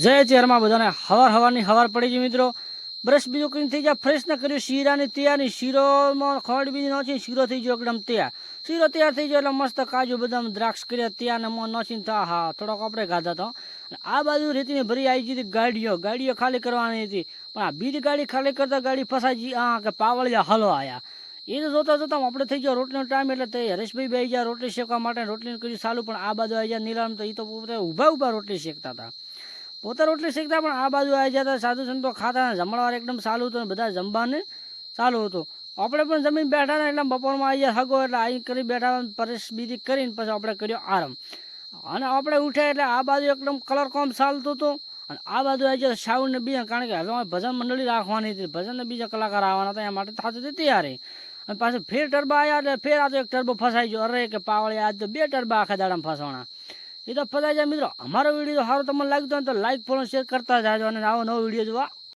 જય ચેરમાં બધાને હવાની હવાર પડી ગઈ મિત્રો. બ્રશ બીજું કરીને થઈ જાય ફ્રેશ ના કર્યું શીરાની તૈયારી. શીરોમાં ખોડ બીજી નાખી શીરો થઈ ગયો એકદમ તૈયાર. શીરો તૈયાર થઈ ગયો એટલે મસ્ત કાજુ બદામ દ્રાક્ષ કર્યા તૈયાર ને મોં નાખીને થા હા થોડોક આપણે ખાધા તો. આ બાજુ રીતિની ભરી આવી ગઈ હતી ગાડીઓ ખાલી કરવાની હતી, પણ આ બીજી ગાડી ખાલી કરતા ગાડી ફસાઈ ગઈ. કે પાવળિયા હલો આયા. એ તો જોતા આપણે થઈ ગયો રોટલીનો ટાઈમ એટલે તે હરેશભાઈ બે ગયા રોટલી શેકવા માટે. રોટલી કર્યું ચાલુ, પણ આ બાજુ આવી ગયા નીલામ તો એ તો ઊભા રોટલી શેકતા હતા. પોતે રોટલી શેકતા પણ આ બાજુ આવી જતા સાધુ સંતો ખાતા. જમણવાર એકદમ ચાલુ હતું, બધા જમવાને ચાલુ હતું. આપણે પણ જમીન બેઠા ને એટલે બપોરમાં આવી જાય હગો એટલે અહીં કરી બેઠા પરેશ બીજી કરીને પછી આપણે કર્યો આરામ. અને આપણે ઉઠ્યા એટલે આ બાજુ એકદમ કલર કોમ ચાલતું હતું. અને આ બાજુ આવી જાય સાઉન્ડ ને બીજા, કારણ કે હવે ભજન મંડળી રાખવાની હતી, ભજનને બીજા કલાકાર આવવાના હતા, એના માટે થતી હતી તૈયારી. અને પાછું ફેર ટર્બા આવ્યા એટલે ફેર આ તો એક ટર્બો ફસાઈ ગયો. અરે કે પાવળે આજ તો 2 ટર્બા આખા દાડામાં ફસવાના. એ તો ફસાઈ જાય મિત્રો. અમારો વિડીયો સારો તમને લાગ્યો તો લાઈક ફોલો શેર કરતા જાજો અને આવો નવો વિડીયો જોવા